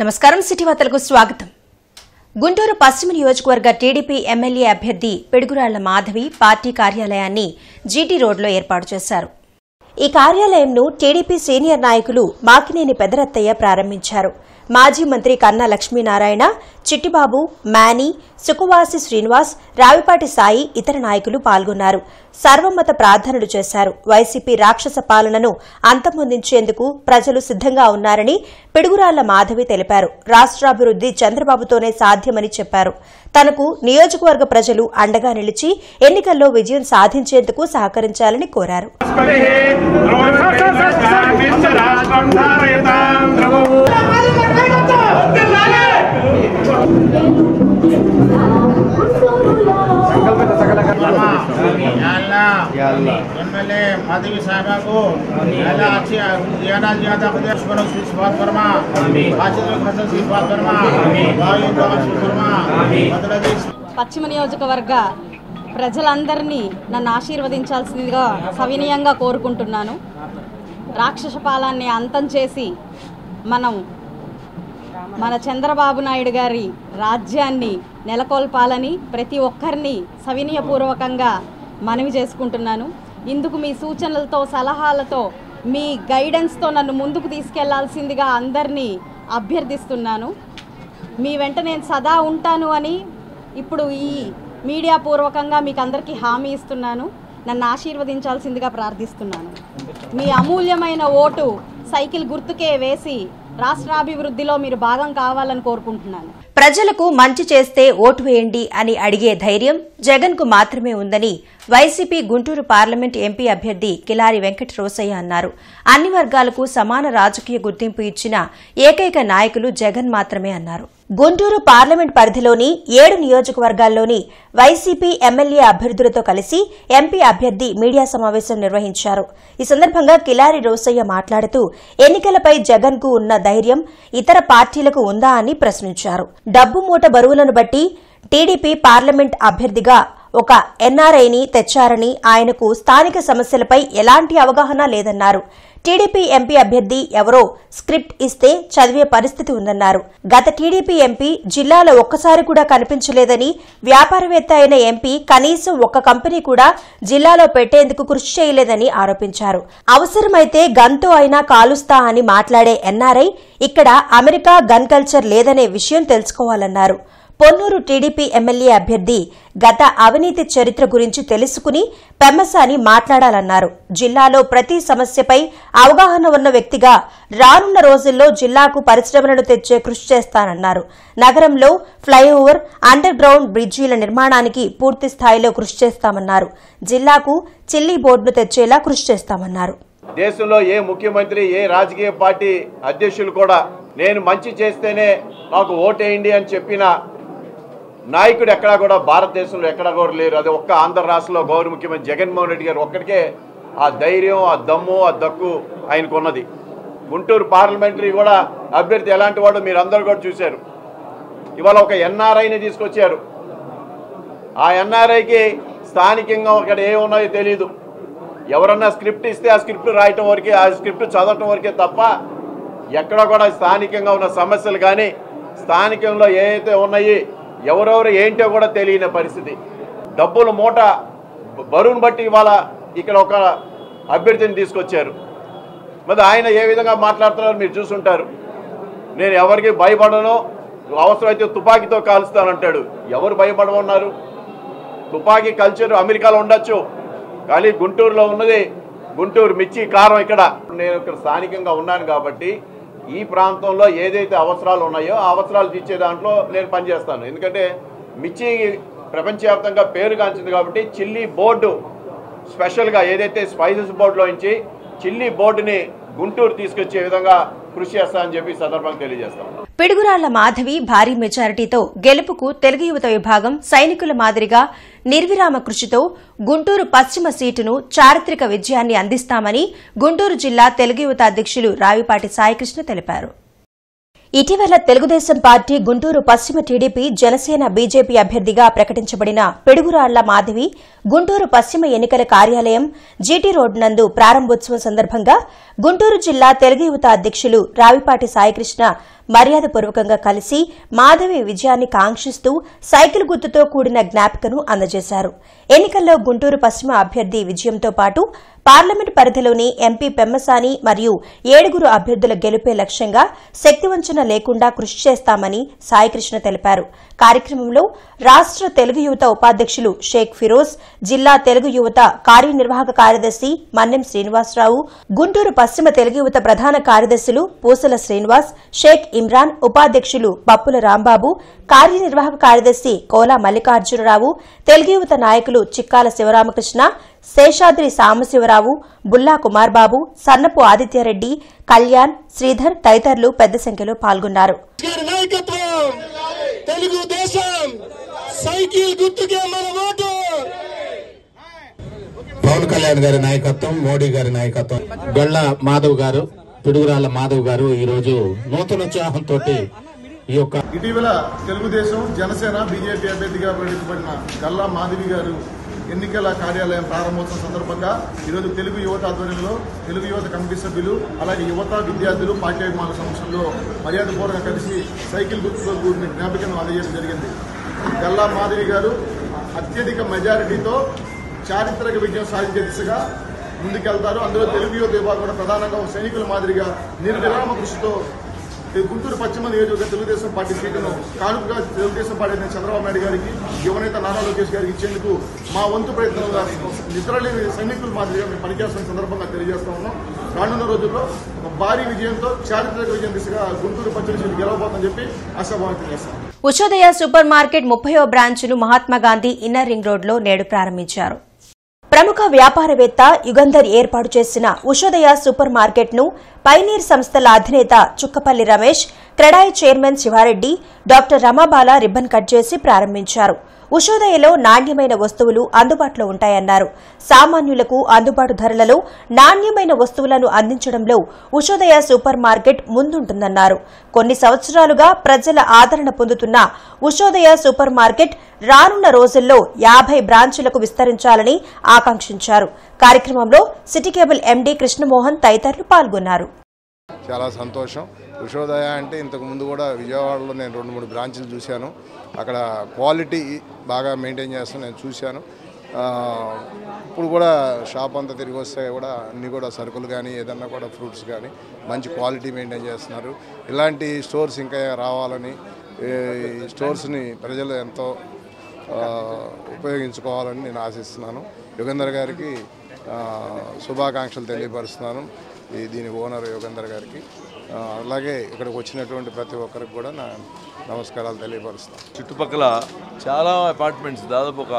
నమస్కారం సిటీ వార్తలకు స్వాగతం. గుంటూరు పశ్చిమ నియోజకవర్గ టీడీపీ ఎమ్మెల్యే అభ్యర్థి పిడుగురాళ్ల మాధవి పార్టీ కార్యాలయాన్ని జీటీ రోడ్లో ఏర్పాటు చేశారు. ఈ కార్యాలయంను టీడీపీ సీనియర్ నాయకులు మాకినేని పెదరత్తయ్య ప్రారంభించారు. మాజీ మంత్రి కన్నా లక్ష్మీనారాయణ, చిట్టిబాబు, మాని, సుకువాసి శ్రీనివాస్, రావిపాటి సాయి ఇతర నాయకులు పాల్గొన్నారు. సర్వమత ప్రార్థనలు చేశారు. వైసీపీ రాక్షస పాలనను అంతమొందించేందుకు ప్రజలు సిద్దంగా ఉన్నారని పిడుగురాళ్ల మాధవి తెలిపారు. రాష్ట్రాభివృద్ది చంద్రబాబుతోనే సాధ్యమని చెప్పారు. తనకు నియోజకవర్గ ప్రజలు అండగా నిలిచి ఎన్నికల్లో విజయం సాధించేందుకు సహకరించాలని కోరారు. एमएलए माधवी साहबा को ज्यादा పశ్చిమ నియోజకవర్గ ప్రజలందరినీ నన్ను ఆశీర్వదించాల్సిందిగా సవినయంగా కోరుకుంటున్నాను. రాక్షస పాలనని అంతం చేసి మన చంద్రబాబు నాయుడు గారి రాజ్యాన్ని నెలకొల్పాలని ప్రతి ఒక్కరిని సవినయపూర్వకంగా మనవి చేసుకుంటున్నాను. ఇందుకు మీ సూచనలతో, సలహాలతో, మీ గైడెన్స్తో నన్ను ముందుకు తీసుకెళ్లాల్సిందిగా అందరినీ అభ్యర్థిస్తున్నాను. మీ వెంట నేను సదా ఉంటాను అని ఇప్పుడు ఈ మీడియా పూర్వకంగా మీకు అందరికీ హామీ ఇస్తున్నాను. నన్ను ఆశీర్వదించాల్సిందిగా ప్రార్థిస్తున్నాను. మీ అమూల్యమైన ఓటు సైకిల్ గుర్తుకే వేసి రాష్ట్రాభివృద్ధిలో మీరు భాగం కావాలని కోరుకుంటున్నాను. ప్రజలకు మంచి చేస్తే ఓటు వేయండి అని అడిగే ధైర్యం జగన్ కు మాత్రమే ఉందని వైసీపీ గుంటూరు పార్లమెంట్ ఎంపీ అభ్యర్థి కిలారి వెంకట రోసయ్య అన్నారు. అన్ని వర్గాలకు సమాన రాజకీయ గుర్తింపు ఇచ్చిన ఏకైక నాయకులు జగన్ మాత్రమే అన్నారు. గుంటూరు పార్లమెంట్ పరిధిలోని 7 నియోజకవర్గాల్లోని వైసీపీ ఎమ్మెల్యే అభ్యర్థులతో కలిసి ఎంపీ అభ్యర్థి మీడియా సమావేశం నిర్వహించారు. ఈ సందర్భంగా కిలారి రోసయ్య మాట్లాడుతూ ఎన్నికలపై జగన్ కు ఉన్న ధైర్యం ఇతర పార్టీలకు ఉందా అని ప్రశ్నించారు. డబ్బు మూట బరువులను బట్టి టీడీపీ పార్లమెంట్ అభ్యర్థిగా ఒక ఎన్ఆర్ఐని తెచ్చారని, ఆయనకు స్థానిక సమస్యలపై ఎలాంటి అవగాహన లేదన్నారు. టీడీపీ ఎంపీ అభ్యర్థి ఎవరో స్క్రిప్ట్ ఇస్తే చదివే పరిస్థితి ఉందన్నారు. గత టీడీపీ ఎంపీ జిల్లాలో ఒక్కసారి కూడా కనిపించలేదని, వ్యాపారవేత్త అయిన ఎంపీ కనీసం ఒక్క కంపెనీ కూడా జిల్లాలో పెట్టేందుకు కృషి చేయలేదని ఆరోపించారు. అవసరమైతే గన్తో అయినా కాలుస్తా అని మాట్లాడే ఎన్ఆర్ఐ ఇక్కడ అమెరికా గన్ కల్చర్ లేదనే విషయం తెలుసుకోవాలన్నారు. పొన్నూరు టీడీపీ ఎమ్మెల్యే అభ్యర్థి గత అవినీతి చరిత్ర గురించి తెలుసుకుని పెమ్మసాని మాట్లాడాలన్నారు. జిల్లాలో ప్రతి సమస్యపై అవగాహన ఉన్న వ్యక్తిగా రానున్న రోజుల్లో జిల్లాకు పరిశ్రమలను తెచ్చే కృషి చేస్తానన్నారు. నగరంలో ఫ్లైఓవర్, అండర్ గ్రౌండ్ బ్రిడ్జీల నిర్మాణానికి పూర్తి స్థాయిలో కృషి చేస్తామన్నారు. జిల్లాకు చిల్లీ బోర్డును తెచ్చేలా కృషి చేస్తామన్నారు. దేశంలో ఏ ముఖ్యమంత్రి, ఏ రాజకీయ పార్టీ అధ్యక్షులు కూడా నేను మంచి చేస్తేనే నాకు ఓటేయండి అని చెప్పిన నాయకుడు ఎక్కడా కూడా భారతదేశంలో ఎక్కడా కూడా లేరు. అది ఒక్క ఆంధ్ర రాష్ట్రంలో గౌరవ ముఖ్యమంత్రి జగన్మోహన్ రెడ్డి గారు ఒక్కడికే ఆ ధైర్యం, ఆ దమ్ము, ఆ దక్కు ఆయనకు ఉన్నది. గుంటూరు పార్లమెంటరీ కూడా అభ్యర్థి ఎలాంటి వాడు మీరు అందరూ కూడా చూశారు. ఇవాళ ఒక ఎన్ఆర్ఐని తీసుకొచ్చారు. ఆ ఎన్ఆర్ఐకి స్థానికంగా అక్కడ ఏమున్నాయో తెలియదు. ఎవరన్నా స్క్రిప్ట్ ఇస్తే ఆ స్క్రిప్ట్ రాయటం వరకే, ఆ స్క్రిప్ట్ చదవటం వరకే తప్ప ఎక్కడ కూడా స్థానికంగా ఉన్న సమస్యలు కానీ స్థానికంలో ఏవైతే ఉన్నాయి ఎవరెవరు ఏంటో కూడా తెలియని పరిస్థితి. డబ్బుల మూట బరువును బట్టి ఇవాళ ఇక్కడ ఒక అభ్యర్థిని తీసుకొచ్చారు. మరి ఆయన ఏ విధంగా మాట్లాడుతున్నారో మీరు చూసుంటారు. నేను ఎవరికి భయపడను, అవసరమైతే తుపాకీతో కాలుస్తానంటాడు. ఎవరు భయపడమన్నారు? తుపాకీ కల్చర్ అమెరికాలో ఉండొచ్చు, కానీ గుంటూరులో ఉన్నది గుంటూరు మిర్చి కారం. ఇక్కడ నేను ఇక్కడ స్థానికంగా ఉన్నాను కాబట్టి ఈ ప్రాంతంలో ఏదైతే అవసరాలు ఉన్నాయో ఆ అవసరాలు తీర్చే దాంట్లో నేను పనిచేస్తాను. ఎందుకంటే మిర్చి ప్రపంచవ్యాప్తంగా పేరుగాంచింది కాబట్టి చిల్లీ బోర్డు స్పెషల్గా ఏదైతే స్పైసెస్ బోర్డులో నుంచి చిల్లీ బోర్డుని గుంటూరు తీసుకొచ్చే విధంగా కృషి చేస్తానని చెప్పి సందర్భంగా తెలియజేస్తాం. పిడుగురాళ్ల మాధవి భారీ మెజారిటీతో గెలుపుకు తెలుగు యువత విభాగం సైనికుల మాదిరిగా నిర్విరామ కృషితో గుంటూరు పశ్చిమ సీటును చారిత్రక విజయాన్ని అందిస్తామని గుంటూరు జిల్లా తెలుగు యువత అధ్యక్షులు రావిపాటి సాయికృష్ణ తెలిపారు. ఇటీవల తెలుగుదేశం పార్టీ గుంటూరు పశ్చిమ టీడీపీ జనసేన బీజేపీ అభ్యర్థిగా ప్రకటించబడిన పిడుగురాళ్ల మాధవి గుంటూరు పశ్చిమ ఎన్నికల కార్యాలయం జీటీ రోడ్ నందు ప్రారంభోత్సవం సందర్భంగా గుంటూరు జిల్లా తెలుగు యువత అధ్యకులు రావిపాటి సాయికృష్ణ మర్యాదపూర్వకంగా కలిసి మాధవి విజయాన్ని కాంక్షిస్తూ సైకిల్ గుర్తుతో కూడిన జ్ఞాపికను అందజేశారు. ఎన్నికల్లో గుంటూరు పశ్చిమ అభ్యర్థి విజయంతో పాటు పార్లమెంటు పరిధిలోని ఎంపీ పెమ్మసాని మరియు 7 అభ్యర్థుల గెలుపే లక్ష్యంగా శక్తివంచన లేకుండా కృషి చేస్తామని సాయికృష్ణ తెలిపారు. కార్యక్రమంలో రాష్ట తెలుగు యువత ఉపాధ్యకులు షేక్ ఫిరోజ్, జిల్లా తెలుగు యువత కార్యనిర్వాహక కార్యదర్శి మన్నెం శ్రీనివాసరావు, గుంటూరు పశ్చిమ తెలుగు యువత ప్రధాన కార్యదర్శులు పూసల శ్రీనివాస్, షేక్ ఇమ్రాన్, ఉపాధ్యకులు పప్పుల రాంబాబు, కార్యనిర్వాహక కార్యదర్శి కోలా మల్లికార్జునరావు, తెలుగు యువత నాయకులు చిక్కాల శివరామకృష్ణ, శేషాద్రి సాంబశివరావు, బుల్లా కుమార్ బాబు, సన్నపు ఆదిత్యారెడ్డి, కళ్యాణ్, శ్రీధర్ తదితరులు పెద్ద సంఖ్యలో పాల్గొన్నారు. పవన్ కళ్యాణ్ గారి నాయకత్వం, మోడీ గారి నాయకత్వం, గళ్ళ మాధవ్ గారు, పిడుగురాళ్ల మాధవ్ గారు ఈ రోజు నూతన ఉత్సాహంతో ఈ యొక్క ఇటీవల తెలుగుదేశం జనసేన బీజేపీ అభ్యర్థిగా ప్రకటించబడిన గల్లా మాధవి గారు ఎన్నికల కార్యాలయం ప్రారంభోత్సవం సందర్భంగా ఈరోజు తెలుగు యువత ఆధ్వర్యంలో తెలుగు యువత కమిటీ సభ్యులు అలాగే యువత విద్యార్థులు పార్టీ అభిమానుల సమక్షంలో మర్యాదపూర్వకంగా కలిసి సైకిల్ గుర్తుతో కూడిన జ్ఞాపికను అందజేయడం జరిగింది. గల్లా మాధవి గారు అత్యధిక మెజారిటీతో చారిత్రక విజయం సాధించే దిశగా ముందుకెళ్తారు. అందులో తెలుగు యువత విభాగం కూడా ప్రధానంగా సైనికుల మాదిరిగా నిర్విరామ కృషితో గుంటూరు పశ్చిమ నియోజకవర్గ తెలుగుదేశం పార్టీ సీటును కానుకగా తెలుగుదేశం పార్టీ అధినేత చంద్రబాబు నాయుడు గారికి, యువనేత నారా లోకేష్ గారికి ఇచ్చేందుకు మా వంతు ప్రయత్నంగా నిద్రలేని సైనికుల మాదిరిగా మేము పనిచేస్తున్న సందర్భంగా తెలియజేస్తా ఉన్నాం. రానున్న రోజుల్లో ఒక భారీ విజయంతో చారిత్రక విజయం దిశగా గుంటూరు పశ్చిమ సీటు గెలవబోతుందని చెప్పి ఆశాభావం చేస్తాం. ఉషోదయ సూపర్ మార్కెట్ 30వ బ్రాంచ్ను మహాత్మాగాంధీ ఇన్నర్ రింగ్ రోడ్లో నేడు ప్రారంభించారు. ప్రముఖ వ్యాపారవేత్త యుగంధర్ ఏర్పాటు చేసిన ఉషోదయ సూపర్ మార్కెట్ను పైనీర్ సంస్థల అధినేత Chukkapalli Ramesh, CREDAI chairman Siva Reddy, doctor Ramabala ribbon cut చేసి ప్రారంభించారు. ఉషోదయలో నాణ్యమైన వస్తువులు అందుబాటులో ఉంటాయన్నారు. సామాన్యులకు అందుబాటు ధరలలో నాణ్యమైన వస్తువులను అందించడంలో ఉషోదయ సూపర్ మార్కెట్ ముందుంటుందన్నారు. కొన్ని సంవత్సరాలుగా ప్రజల ఆదరణ పొందుతున్న ఉషోదయ సూపర్ మార్కెట్ రానున్న రోజుల్లో 50 బ్రాంచులకు విస్తరించాలని ఆకాంక్షించారు. కార్యక్రమంలో సిటీ కేబుల్ ఎండీ కృష్ణమోహన్ తదితరులు పాల్గొన్నారు. చాలా సంతోషం. ఉషోదయ అంటే ఇంతకు ముందు కూడా విజయవాడలో నేను 2-3 బ్రాంచ్లు చూశాను. అక్కడ క్వాలిటీ బాగా మెయింటైన్ చేస్తాను, నేను చూశాను. ఇప్పుడు కూడా షాప్ అంతా తిరిగి వస్తే కూడా అన్నీ కూడా సరుకులు కానీ ఏదన్నా కూడా ఫ్రూట్స్ కానీ మంచి క్వాలిటీ మెయింటైన్ చేస్తున్నారు. ఇలాంటి స్టోర్స్ ఇంకా రావాలని, స్టోర్స్ని ప్రజలు ఎంతో ఉపయోగించుకోవాలని నేను ఆశిస్తున్నాను. యుగంధర్ గారికి శుభాకాంక్షలు తెలియపరుస్తున్నాను, దీని ఓనర్ యుగంధర్ గారికి. అలాగే ఇక్కడికి వచ్చినటువంటి ప్రతి ఒక్కరికి కూడా నా నమస్కారాలు తెలియపరుస్తాను. చుట్టుపక్కల చాలా అపార్ట్మెంట్స్, దాదాపు ఒక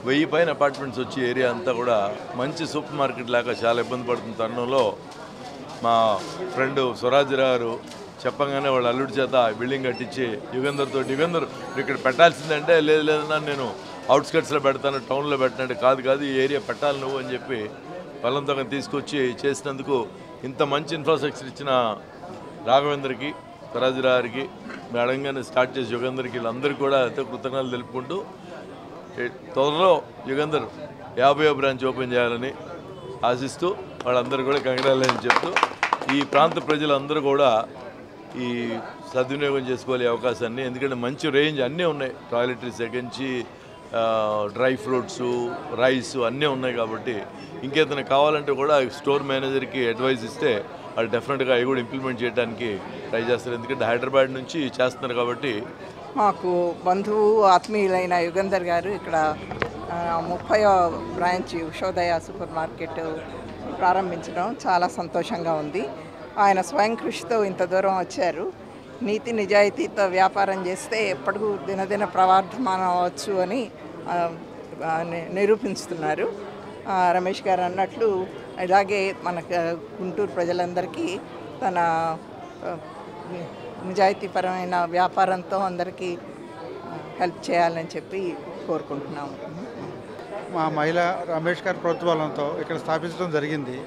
1000 పైన అపార్ట్మెంట్స్ వచ్చి ఏరియా అంతా కూడా మంచి సూపర్ మార్కెట్ లాగా చాలా ఇబ్బంది పడుతున్న తరుణంలో మా ఫ్రెండ్ స్వరాజ్ గారు చెప్పగానే వాళ్ళ అల్లుడి చేత బిల్డింగ్ కట్టించి యుగంధర్ ఇక్కడ పెట్టాల్సిందంటే లేదన్నా నేను అవుట్స్కట్స్లో పెడతాను, టౌన్లో పెట్టినట్టు కాదు ఈ ఏరియా పెట్టాలి నువ్వు అని చెప్పి బలంతో తీసుకొచ్చి చేసినందుకు ఇంత మంచి ఇన్ఫ్రాస్ట్రక్చర్ ఇచ్చిన రాఘవేంద్రకి, స్వరాజ్ గారికి, మేడంగానే స్టార్ట్ చేసి యుగంధర్కి వీళ్ళందరికీ కూడా ఎంతో కృతజ్ఞతలు తెలుపుకుంటూ త్వరలో యుగంధర్ 50వ బ్రాంచ్ ఓపెన్ చేయాలని ఆశిస్తూ వాళ్ళందరూ కూడా కంగ్రాచులేషన్ చెప్తూ ఈ ప్రాంత ప్రజలందరూ కూడా ఈ సద్వినియోగం చేసుకోవాలి అవకాశాన్ని. ఎందుకంటే మంచి రేంజ్ అన్నీ ఉన్నాయి, టాయిలెటరీస్ ఎగించి డ్రై ఫ్రూట్స్, రైస్ అన్నీ ఉన్నాయి. కాబట్టి ఇంకేదైనా కావాలంటే కూడా స్టోర్ మేనేజర్కి అడ్వైస్ ఇస్తే వాళ్ళు డెఫినెట్గా అవి కూడా ఇంప్లిమెంట్ చేయడానికి ట్రై చేస్తారు. ఎందుకంటే హైదరాబాద్ నుంచి చేస్తున్నారు కాబట్టి. మాకు బంధువు ఆత్మీయులైన యుగంధర్ గారు ఇక్కడ 30వ బ్రాంచ్ ఉషోదయ సూపర్ మార్కెట్ ప్రారంభించడం చాలా సంతోషంగా ఉంది. ఆయన స్వయం కృషితో ఇంత దూరం వచ్చారు. నీతి నిజాయితీతో వ్యాపారం చేస్తే ఎప్పటికూ దినదిన ప్రవర్ధమానం అవ్వచ్చు అని నిరూపిస్తున్నారు. రమేష్ గారు అన్నట్లు ఇలాగే మన గుంటూరు ప్రజలందరికీ తన నిజాయితీపరమైన వ్యాపారంతో అందరికీ హెల్ప్ చేయాలని చెప్పి కోరుకుంటున్నాము. మా మహిళ రమేష్ గారి ప్రోత్సాహంతో ఇక్కడ స్థాపించడం జరిగింది.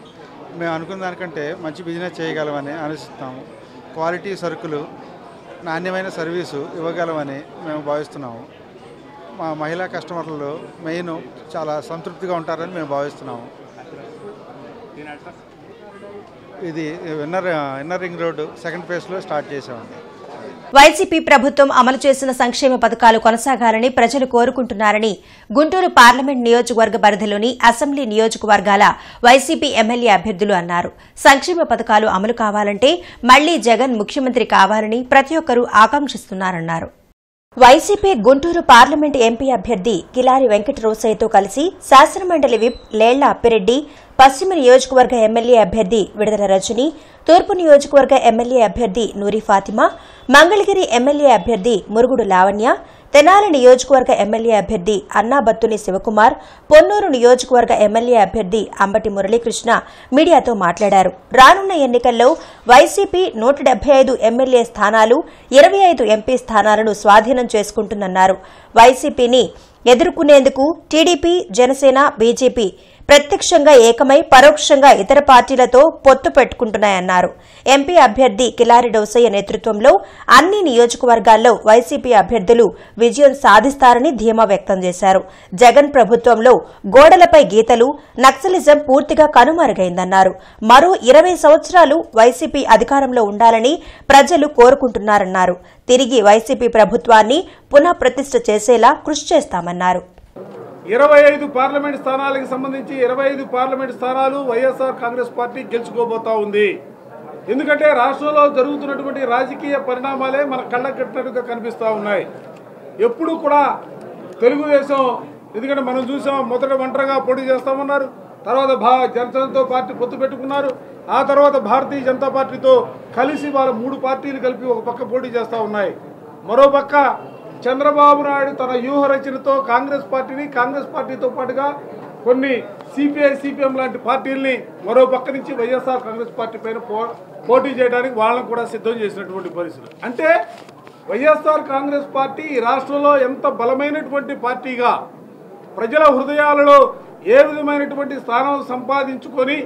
మేము అనుకున్న దానికంటే మంచి బిజినెస్ చేయగలమని ఆలోచిస్తాము. క్వాలిటీ సరుకులు నాణ్యమైన సర్వీసు ఇవ్వగలమని మేము భావిస్తున్నాము. మా మహిళా కస్టమర్లు మెయిన్ చాలా సంతృప్తిగా ఉంటారని మేము భావిస్తున్నాము. ఇది ఇన్నర్ రింగ్ రోడ్డు సెకండ్ ఫేజ్లో స్టార్ట్ చేసామండి. వైసీపీ ప్రభుత్వం అమలు చేసిన సంక్షేమ పథకాలు కొనసాగాలని ప్రజలు కోరుకుంటున్నారని గుంటూరు పార్లమెంట్ నియోజకవర్గ పరిధిలోని అసెంబ్లీ నియోజకవర్గాల వైసీపీ ఎమ్మెల్యే అభ్యర్థులు అన్నారు. సంక్షేమ పథకాలు అమలు కావాలంటే మళ్లీ జగన్ ముఖ్యమంత్రి కావాలని ప్రతి ఒక్కరూ ఆకాంక్షిస్తున్నారన్నారు. వైసీపీ గుంటూరు పార్లమెంట్ ఎంపీ అభ్యర్థి కిలారి వెంకట రోసయ్యతో కలిసి శాసనమండలి విప్ లేళ్ల అప్పిరెడ్డి, పశ్చిమ నియోజకవర్గ ఎమ్మెల్యే అభ్యర్థి విడదల రజని, తూర్పు నియోజకవర్గ ఎమ్మెల్యే అభ్యర్థి నూరి ఫాతిమా, మంగళగిరి ఎమ్మెల్యే అభ్యర్థి మురుగుడు లావణ్య, తెనాలి నియోజకవర్గ ఎమ్మెల్యే అభ్యర్థి అన్నాబత్తుని శివకుమార్, పొన్నూరు నియోజకవర్గ ఎమ్మెల్యే అభ్యర్థి అంబటి మురళీకృష్ణ మీడియాతో మాట్లాడారు. రానున్న ఎన్నికల్లో వైసీపీ 175 ఎమ్మెల్యే స్థానాలు, 25 ఎంపీ స్థానాలను స్వాధీనం చేసుకుంటుందన్నారు. వైసీపీని ఎదుర్కొనేందుకు టీడీపీ, జనసేన, బీజేపీ ప్రత్యక్షంగా ఏకమై పరోక్షంగా ఇతర పార్టీలతో పొత్తు పెట్టుకుంటున్నాయన్నారు. ఎంపీ అభ్యర్థి కిలారి రోసయ్య నేతృత్వంలో అన్ని నియోజకవర్గాల్లో వైసీపీ అభ్యర్థులు విజయం సాధిస్తారని ధీమా వ్యక్తం చేశారు. జగన్ ప్రభుత్వంలో గోడలపై గీతలు, నక్సలిజం పూర్తిగా కనుమరుగైందన్నారు. మరో 20 సంవత్సరాలు వైసీపీ అధికారంలో ఉండాలని ప్రజలు కోరుకుంటున్నారన్నారు. తిరిగి వైసీపీ ప్రభుత్వాన్ని పునఃప్రతిష్ఠ చేసేలా కృషి చేస్తామన్నారు. 25 పార్లమెంట్ స్థానాలకు సంబంధించి 25 పార్లమెంట్ స్థానాలు వైఎస్ఆర్ కాంగ్రెస్ పార్టీ గెలుచుకోబోతా ఉంది. ఎందుకంటే రాష్ట్రంలో జరుగుతున్నటువంటి రాజకీయ పరిణామాలే మన కళ్ళకు కట్టినట్టుగా కనిపిస్తూ ఉన్నాయి. ఎప్పుడు కూడా తెలుగుదేశం, ఎందుకంటే మనం చూసాం, మొదట ఒంటరిగా పోటీ చేస్తామన్నారు, తర్వాత జనసేనతో పార్టీ పొత్తు పెట్టుకున్నారు, ఆ తర్వాత భారతీయ జనతా పార్టీతో కలిసి వాళ్ళ 3 పార్టీలు కలిపి ఒక పక్క పోటీ చేస్తూ ఉన్నాయి. మరోపక్క చంద్రబాబు నాయుడు తన వ్యూహ రచనతో కాంగ్రెస్ పార్టీతో పాటుగా కొన్ని సిపిఐ, సిపిఎం లాంటి పార్టీల్ని మరో పక్క నుంచి వైఎస్ఆర్ కాంగ్రెస్ పార్టీ పైన పోటీ చేయడానికి వాళ్ళని కూడా సిద్ధం చేసినటువంటి పరిస్థితి. అంటే వైఎస్ఆర్ కాంగ్రెస్ పార్టీ ఈ రాష్ట్రంలో ఎంత బలమైనటువంటి పార్టీగా ప్రజల హృదయాలలో ఏ విధమైనటువంటి స్థానం సంపాదించుకొని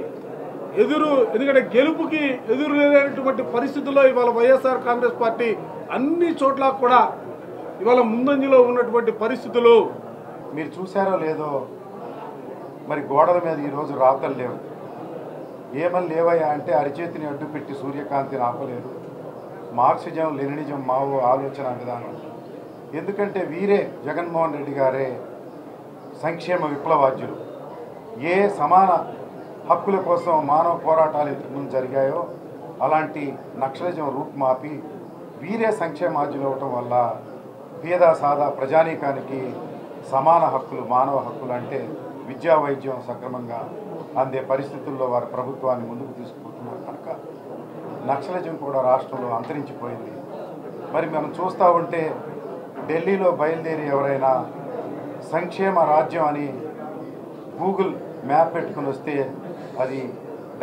ఎందుకంటే గెలుపుకి ఎదురు లేనటువంటి పరిస్థితుల్లో ఇవాళ వైఎస్ఆర్ కాంగ్రెస్ పార్టీ అన్ని చోట్ల కూడా ఇవాళ ముందంజలో ఉన్నటువంటి పరిస్థితులు మీరు చూసారో లేదో, మరి గోడల మీద ఈరోజు రాతలు లేవు. ఏమని లేవయ్యా అంటే అరిచేతిని అడ్డుపెట్టి సూర్యకాంతిని ఆపలేరు. మార్క్సిజం, లెనినిజం మావో ఆలోచన విధానం. ఎందుకంటే వీరే జగన్మోహన్ రెడ్డి గారే సంక్షేమ విప్లవాద్యులు. ఏ సమాన హక్కుల కోసం మానవ పోరాటాలు ఇంతకుముందు జరిగాయో అలాంటి నక్సలిజం రూపుమాపి వీరే సంక్షేమాద్యులు అవటం వల్ల పేద సాదా ప్రజానీకానికి సమాన హక్కులు, మానవ హక్కులు అంటే విద్యా, వైద్యం సక్రమంగా అందే పరిస్థితుల్లో వారి ప్రభుత్వాన్ని ముందుకు తీసుకుపోతున్నారు కనుక నక్సలిజం కూడా రాష్ట్రంలో అంతరించిపోయింది. మరి మనం చూస్తూ ఉంటే ఢిల్లీలో బయలుదేరి ఎవరైనా సంక్షేమ రాజ్యం అని గూగుల్ మ్యాప్ పెట్టుకుని వస్తే అది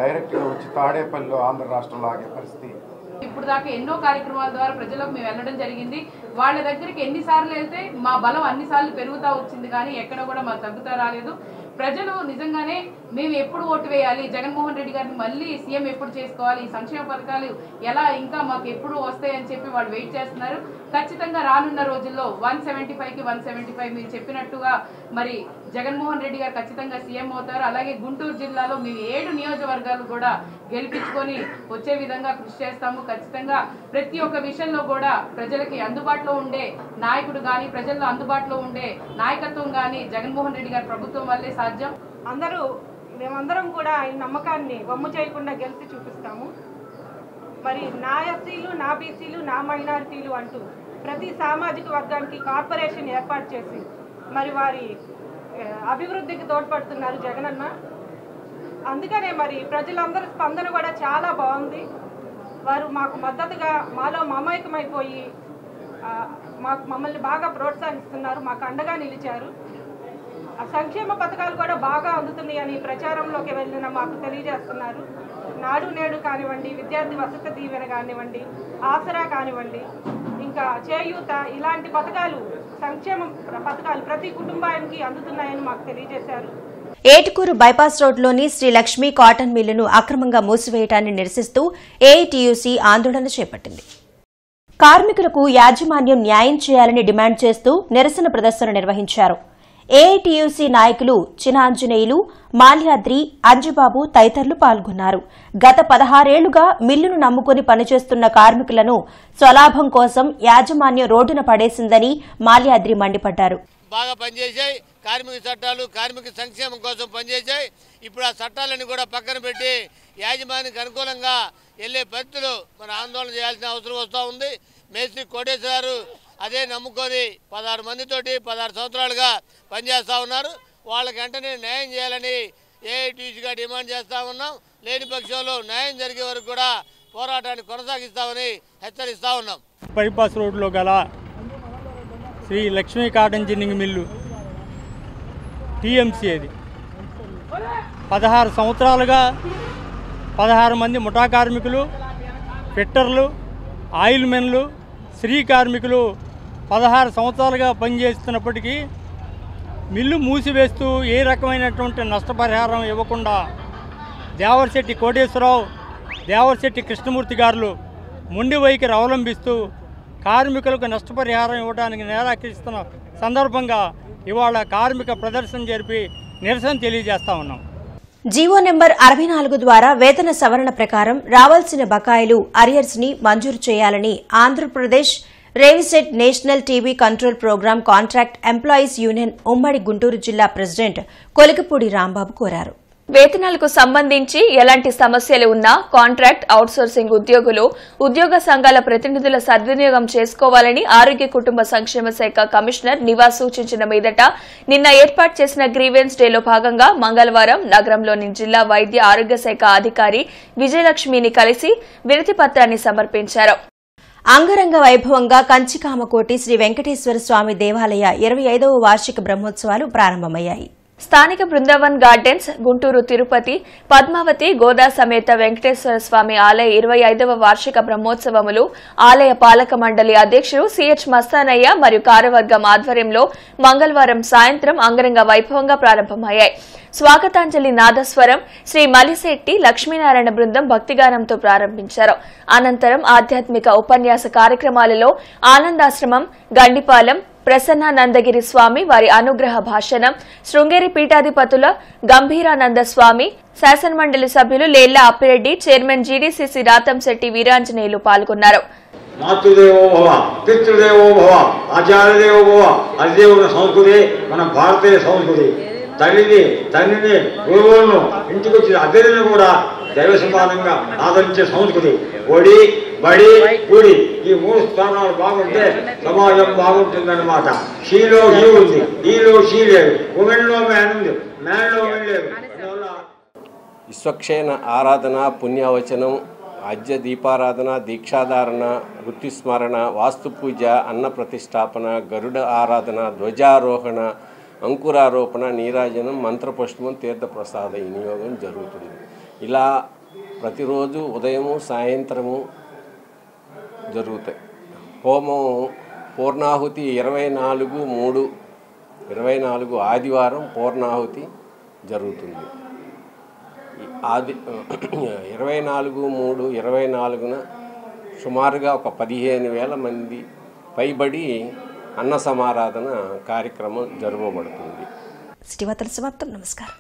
డైరెక్ట్గా వచ్చి తాడేపల్లిలో ఆంధ్ర రాష్ట్రంలో ఆగే పరిస్థితి. ఇప్పుడు దాకా ఎన్నో కార్యక్రమాల ద్వారా ప్రజలకు మేము వెళ్ళడం జరిగింది. వాళ్ళ దగ్గరికి ఎన్నిసార్లు వెళ్తే మా బలం అన్నిసార్లు పెరుగుతూ వచ్చింది, కానీ ఎక్కడ కూడా మాకు తగ్గుతా రాలేదు. ప్రజలు నిజంగానే మేము ఎప్పుడు ఓటు వేయాలి, జగన్మోహన్ రెడ్డి గారిని మళ్ళీ సీఎం ఎప్పుడు చేసుకోవాలి, ఈ సంక్షేమ పథకాలు ఎలా ఇంకా మాకు ఎప్పుడు వస్తాయని చెప్పి వాళ్ళు వెయిట్ చేస్తున్నారు. ఖచ్చితంగా రానున్న రోజుల్లో 175కి 175 మీరు చెప్పినట్టుగా మరి జగన్మోహన్ రెడ్డి గారు ఖచ్చితంగా సీఎం అవుతారు. అలాగే గుంటూరు జిల్లాలో మేము 7 నియోజకవర్గాలు కూడా గెలిపించుకొని వచ్చే విధంగా కృషి చేస్తాము. ఖచ్చితంగా ప్రతి ఒక్క విషయంలో కూడా ప్రజలకి అందుబాటులో ఉండే నాయకుడు కానీ, ప్రజల్లో అందుబాటులో ఉండే నాయకత్వం కానీ జగన్మోహన్ రెడ్డి గారి ప్రభుత్వం వల్లే సాధ్యం. మేమందరం కూడా ఈ నమ్మకాన్ని వమ్ము చేయకుండా గెలిచి చూపిస్తాము. మరి నా ఎస్సీలు, నా బీసీలు, నా మైనారిటీలు అంటూ ప్రతి సామాజిక వర్గానికి కార్పొరేషన్ ఏర్పాటు చేసి మరి వారి అభివృద్ధికి తోడ్పడుతున్నారు జగనన్న. అందుకనే మరి ప్రజలందరి స్పందన కూడా చాలా బాగుంది. వారు మాకు మద్దతుగా మాలో మమైకమైపోయి మమ్మల్ని బాగా ప్రోత్సహిస్తున్నారు, మాకు అండగా నిలిచారు. సంక్షేమ పథకాలు కూడా బాగా అందుతున్నాయని ప్రచారంలోకి వెళ్ళిన మాకు తెలియజేస్తున్నారు. నాడు నేడు కానివ్వండి, విద్యార్థి వసతి దీవెన కానివ్వండి, ఆసరా కానివ్వండి, ఇంకా చేయూత, ఇలాంటి పథకాలు, సంక్షేమ పథకాలు ప్రతి కుటుంబానికి అందుతున్నాయని మాకు తెలియజేశారు. ఏటుకూరు బైపాస్ రోడ్లోని శ్రీ లక్ష్మీ కాటన్ మిల్లును అక్రమంగా మూసివేయడాన్ని నిరసిస్తూ ఏఐటీయూసీ ఆందోళన చేపట్టింది. కార్మికులకు యాజమాన్యం న్యాయం చేయాలని డిమాండ్ చేస్తూ నిరసన ప్రదర్శన నిర్వహించారు. ఏఐటీయూసీ నాయకులు చినాంజనేయులు, మాల్యాద్రి, అంజుబాబు తదితరులు పాల్గొన్నారు. గత 16 ఏళ్లుగా మిల్లును నమ్ముకుని పనిచేస్తున్న కార్మికులను స్వలాభం కోసం యాజమాన్యం రోడ్డున పడేసిందని మాల్యాద్రి మండిపడ్డారు. బాగా పనిచేశాయి, కార్మిక చట్టాలు కార్మిక సంక్షేమం కోసం పనిచేశాయి. ఇప్పుడు ఆ చట్టాలను కూడా పక్కన పెట్టి యాజమాన్యానికి అనుకూలంగా వెళ్లే పరిస్థితులు మన ఆందోళన చేయాల్సిన అవసరం వస్తూ ఉంది. మేస్త్రి కోటేశ్వరారు అదే నమ్ముకొని 16 మందితోటి 16 సంవత్సరాలుగా పనిచేస్తూ ఉన్నారు. వాళ్ళకి వెంటనే న్యాయం చేయాలని ఏఐటీసీగా డిమాండ్ చేస్తూ ఉన్నాం. లేని పక్షంలో న్యాయం జరిగే వరకు కూడా పోరాటాన్ని కొనసాగిస్తామని హెచ్చరిస్తూ ఉన్నాం. బైపాస్ రోడ్లో గల Shri Lakshmi cotton ginning mill TMC అది 16 సంవత్సరాలుగా 16 మంది ముఠా కార్మికులు, ఫిట్టర్లు, ఆయిల్ మెన్లు, స్త్రీ కార్మికులు 16 సంవత్సరాలుగా పనిచేస్తున్నప్పటికీ మిల్లు మూసివేస్తూ ఏ రకమైనటువంటి నష్టపరిహారం ఇవ్వకుండా దేవరశెట్టి కోటేశ్వరరావు, దేవరశెట్టి కృష్ణమూర్తి గారు మొండి వైఖరి అవలంబిస్తూ కార్మికులకు నష్టపరిహారం ఇవ్వడానికి నిరాకరిస్తున్న సందర్భంగా ఇవాళ కార్మిక ప్రదర్శన జరిపి నిరసన తెలియజేస్తా ఉన్నాం. జీవో నెంబర్ 64 ద్వారా వేతన సవరణ ప్రకారం రావాల్సిన బకాయిలు అరియర్స్ ని మంజూరు చేయాలని ఆంధ్రప్రదేశ్ రేవిసెట్ national TB control programme contract employees union ఉమ్మడి గుంటూరు జిల్లా ప్రెసిడెంట్ కొలికపూడి రాంబాబు కోరారు. వేతనాలకు సంబంధించి ఎలాంటి సమస్యలు ఉన్నా కాంట్రాక్ట్ అవుట్సోర్సింగ్ ఉద్యోగులు ఉద్యోగ సంఘాల ప్రతినిధుల సద్వినియోగం చేసుకోవాలని ఆరోగ్య కుటుంబ సంక్షేమ శాఖ కమిషనర్ నివాస్ సూచించిన మీదట నిన్న ఏర్పాటు చేసిన గ్రీవెన్స్ డేలో భాగంగా మంగళవారం నగరంలోని జిల్లా వైద్య ఆరోగ్య శాఖ అధికారి విజయలక్ష్మిని కలిసి వినతి పత్రాన్ని సమర్పించారు. అంగరంగ వైభవంగా కంచికామకోటి శ్రీ వెంకటేశ్వర స్వామి దేవాలయ 25వ వార్షిక బ్రహ్మోత్సవాలు ప్రారంభమయ్యాయి. స్థానిక బృందావన్ గార్డెన్స్, గుంటూరు తిరుపతి, పద్మావతి గోదా సమేత వెంకటేశ్వర స్వామి ఆలయ 25వ వార్షిక బ్రహ్మోత్సవములు ఆలయ పాలక మండలి అధ్యక్షుడు సిహెచ్ మస్తానయ్య మరియు కార్యవర్గం ఆధ్వర్యంలో మంగళవారం సాయంత్రం అంగరంగ వైభవంగా ప్రారంభమయ్యాయి. స్వాగతాంజలి నాదస్వరం శ్రీ మలిశెట్టి లక్ష్మీనారాయణ బృందం భక్తిగానంతో ప్రారంభించారు. అనంతరం ఆధ్యాత్మిక ఉపన్యాస కార్యక్రమాలలో ఆనందాశ్రమం, గండిపాలెం ప్రసన్నానందగిరి స్వామి వారి అనుగ్రహ భాషణం, శృంగేరి పీఠాధిపతుల గంభీరానంద స్వామి, శాసనమండలి సభ్యులు లేళ్ల అప్పిరెడ్డి, చైర్మన్ జీడీసీసీ రాతంశెట్టి వీరాంజనేయులు పాల్గొన్నారు. మాతృదేవో భవ, పితృదేవో భవ, ఆచార్యదేవో భవ, అధిదేవుల సంస్కృతి మన భారతీయ సంస్కృతి. తండ్రిని గురువులను ఇంటికి వచ్చిన అతిథులను కూడా దైవ సమానంగా ఆదరించే సంస్కృతి. ఒడి, బడి, గుడి ఈ 3 స్థానాలు బాగుంటే సమాజం బాగుంటుందన్నమాట. షీలో షీ ఉంది, ఈలో షీ లేదు, ఉమెన్లో మ్యాన్ ఉంది, మ్యాన్లో ఉమెన్ లేదు. విశ్వక్షేణ ఆరాధన, పుణ్యవచనం, అజ్య దీపారాధన, దీక్షాధారణ, వృత్తిస్మరణ, వాస్తుపూజ, అన్న ప్రతిష్టాపన, గరుడ ఆరాధన, ధ్వజారోహణ, అంకురారోపణ, నీరాజనం, మంత్రపుష్పం, తీర్థప్రసాద వినియోగం జరుగుతుంది. ఇలా ప్రతిరోజు ఉదయము సాయంత్రము జరుగుతాయి. హోమం పూర్ణాహుతి 24/3 ఆదివారం పూర్ణాహుతి జరుగుతుంది. 24/3/24న సుమారుగా ఒక 15,000 మంది పైబడి అన్న సమారాధన కార్యక్రమం జరగబడుతుంది. సిటీ వార్తల సమాప్తం. నమస్కారం.